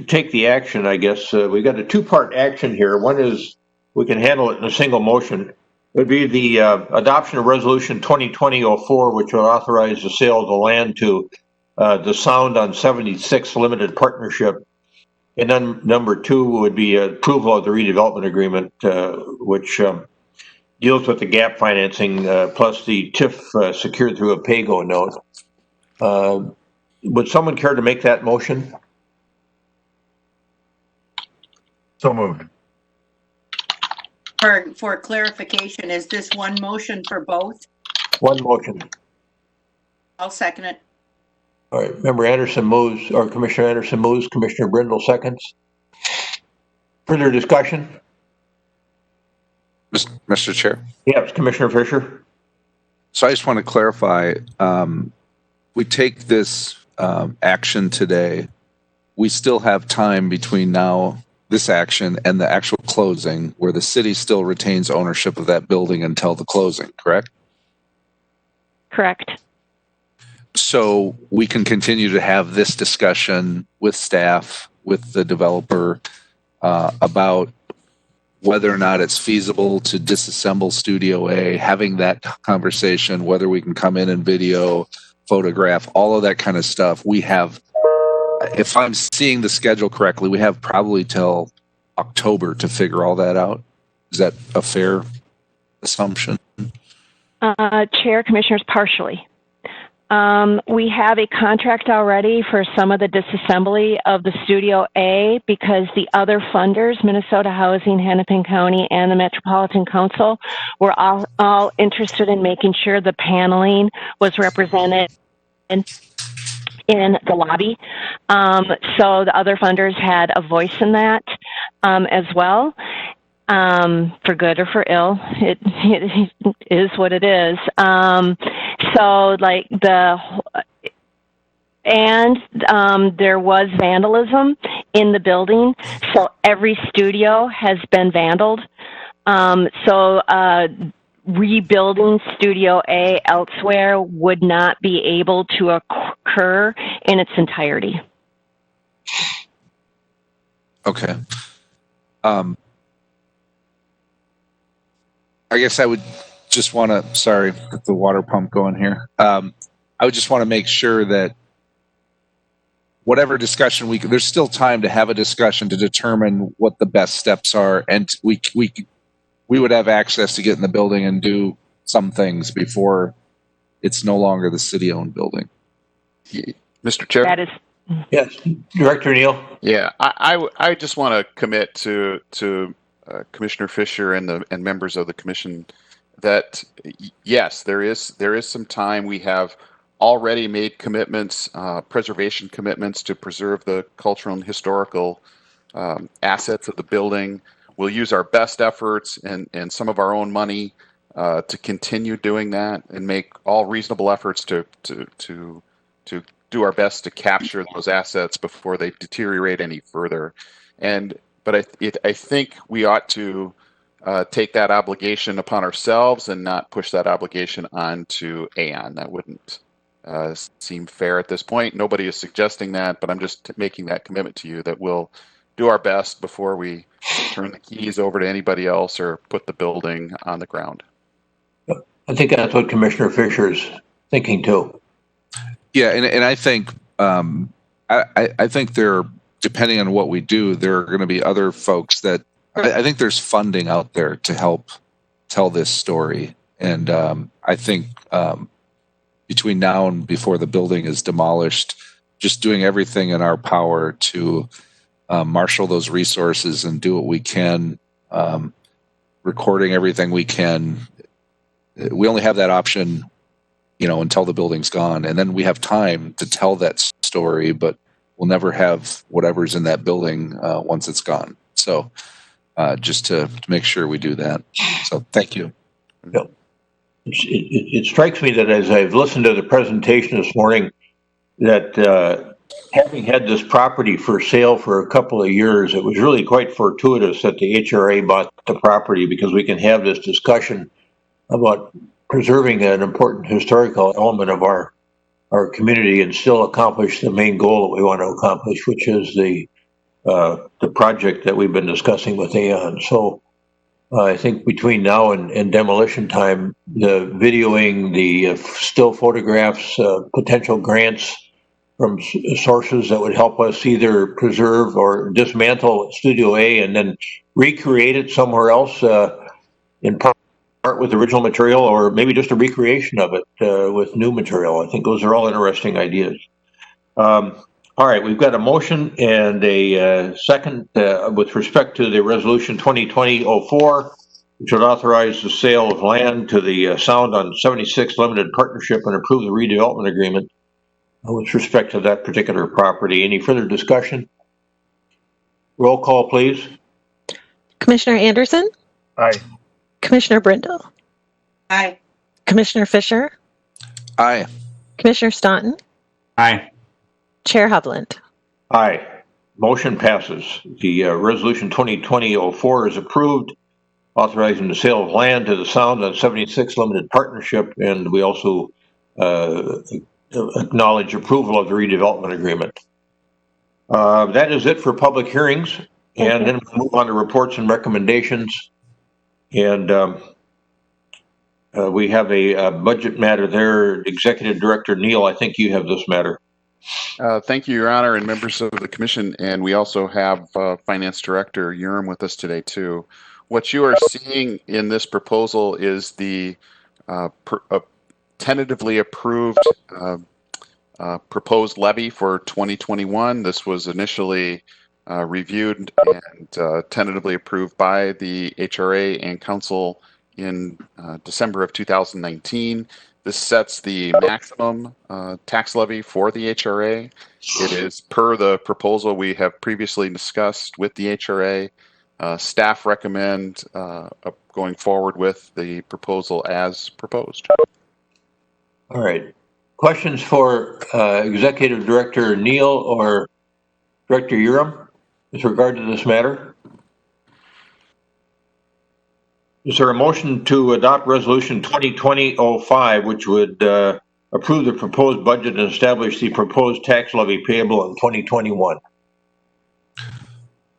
take the action, I guess. We've got a two-part action here. One is we can handle it in a single motion. It would be the adoption of Resolution 2020-04, which would authorize the sale of the land to the Sound on 76 Limited Partnership. And then number two would be approval of the redevelopment agreement, which deals with the gap financing plus the TIF secured through a PAYGO note. Would someone care to make that motion? So moved. For clarification, is this one motion for both? One motion. I'll second it. All right. Member Anderson moves, or Commissioner Anderson moves. Commissioner Brindle seconds. Further discussion? Mr. Chair. Yes, Commissioner Fisher. So I just want to clarify, we take this action today, we still have time between now, this action, and the actual closing where the city still retains ownership of that building until the closing, correct? Correct. So we can continue to have this discussion with staff, with the developer, about whether or not it's feasible to disassemble Studio A, having that conversation, whether we can come in and video, photograph, all of that kind of stuff. We have, if I'm seeing the schedule correctly, we have probably till October to figure all that out. Is that a fair assumption? Chair, Commissioners, partially. We have a contract already for some of the disassembly of the Studio A because the other funders, Minnesota Housing, Hennepin County, and the Metropolitan Council, were all interested in making sure the paneling was represented in the lobby. So the other funders had a voice in that as well. For good or for ill, it is what it is. So like there was vandalism in the building, so every studio has been vandalized. So rebuilding Studio A elsewhere would not be able to occur in its entirety. Okay. I guess I would just want to, sorry, get the water pump going here. I would just want to make sure that whatever discussion there's still time to have a discussion to determine what the best steps are. And we would have access to get in the building and do some things before it's no longer the city-owned building. Mr. Chair? That is. Yes, Director Neal. Yeah, I just want to commit to Commissioner Fisher and members of the commission that yes, there is some time. We have already made commitments, preservation commitments to preserve the cultural and historical assets of the building. We'll use our best efforts and some of our own money to continue doing that and make all reasonable efforts to do our best to capture those assets before they deteriorate any further. But I think we ought to take that obligation upon ourselves and not push that obligation onto Aon. That wouldn't seem fair at this point. Nobody is suggesting that, but I'm just making that commitment to you that we'll do our best before we turn the keys over to anybody else or put the building on the ground. I think that's what Commissioner Fisher is thinking too. Yeah, and I think I think there, depending on what we do, there are going to be other folks that I think there's funding out there to help tell this story, and I think between now and before the building is demolished, just doing everything in our power to marshal those resources and do what we can, recording everything we can. We only have that option, until the building's gone, and then we have time to tell that story, but we'll never have whatever's in that building once it's gone. So just to make sure we do that. So thank you. Yeah. It strikes me that as I've listened to the presentation this morning, that having had this property for sale for a couple of years, it was really quite fortuitous that the HRA bought the property, because we can have this discussion about preserving an important historical element of our community and still accomplish the main goal that we want to accomplish, which is the project that we've been discussing with Aon. So I think between now and demolition time, the videoing, the still photographs, potential grants from sources that would help us either preserve or dismantle Studio A and then recreate it somewhere else in part with original material, or maybe just a recreation of it with new material. I think those are all interesting ideas. All right, we've got a motion and a second with respect to the resolution 2020-04, which would authorize the sale of land to the Sound on 76 Limited Partnership and approve the redevelopment agreement with respect to that particular property. Any further discussion? Roll call, please. Commissioner Anderson? Aye. Commissioner Brindle? Aye. Commissioner Fisher? Aye. Commissioner Staunton? Aye. Chair Hovland? Aye. Motion passes. The resolution 2020-04 is approved, authorizing the sale of land to the Sound on 76 Limited Partnership, and we also acknowledge approval of the redevelopment agreement. That is it for public hearings, and then we'll move on to reports and recommendations. And we have a budget matter there. Executive Director Neal, I think you have this matter. Thank you, Your Honor, and members of the Commission. And we also have Finance Director Urim with us today, too. What you are seeing in this proposal is the tentatively approved proposed levy for 2021. This was initially reviewed and tentatively approved by the HRA and Council in December of 2019. This sets the maximum tax levy for the HRA. It is per the proposal we have previously discussed with the HRA. Staff recommend going forward with the proposal as proposed. All right. Questions for Executive Director Neal or Director Urim with regard to this matter? Is there a motion to adopt Resolution 2020-05, which would approve the proposed budget and establish the proposed tax levy payable in 2021?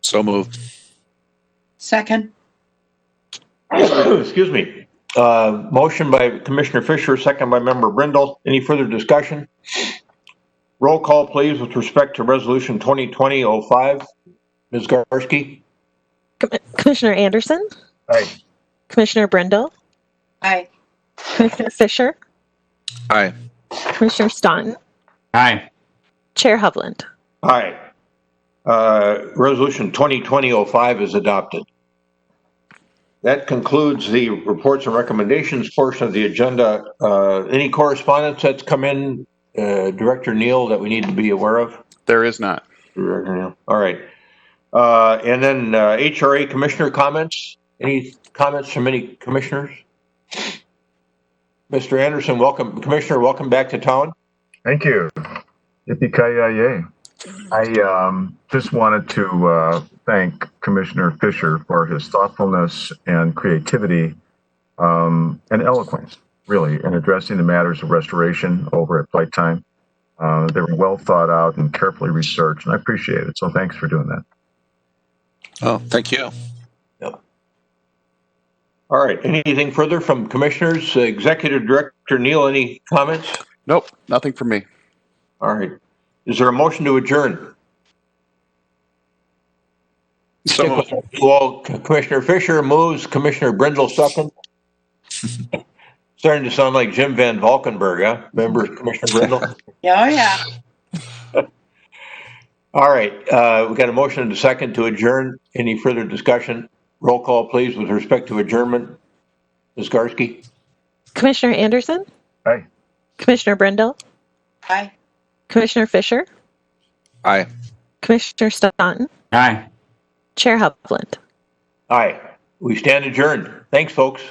So moved. Second. Excuse me. Motion by Commissioner Fisher, second by Member Brindle. Any further discussion? Roll call, please, with respect to Resolution 2020-05. Ms. Garski? Commissioner Anderson? Aye. Commissioner Brindle? Aye. Commissioner Fisher? Aye. Commissioner Staunton? Aye. Chair Hovland? Aye. Resolution 2020-05 is adopted. That concludes the reports and recommendations portion of the agenda. Any correspondence that's come in, Director Neal, that we need to be aware of? There is not. Director Neal. All right. And then HRA Commissioner comments? Any comments from any commissioners? Mr. Anderson, welcome. Commissioner, welcome back to town. Thank you. Yippee-ki-yay. I just wanted to thank Commissioner Fisher for his thoughtfulness and creativity and eloquence, really, in addressing the matters of restoration over at Flight Time. They were well thought out and carefully researched, and I appreciate it. So thanks for doing that. Oh, thank you. Yep. All right. Anything further from commissioners? Executive Director Neal, any comments? Nope, nothing from me. All right. Is there a motion to adjourn? So Well, Commissioner Fisher moves, Commissioner Brindle second. Starting to sound like Jim Van Valkenburg, huh? Remember Commissioner Brindle? Oh, yeah. All right. We got a motion and a second to adjourn. Any further discussion? Roll call, please, with respect to adjournment. Ms. Garski? Commissioner Anderson? Aye. Commissioner Brindle? Aye. Commissioner Fisher? Aye. Commissioner Staunton? Aye. Chair Hovland? Aye. We stand adjourned. Thanks, folks.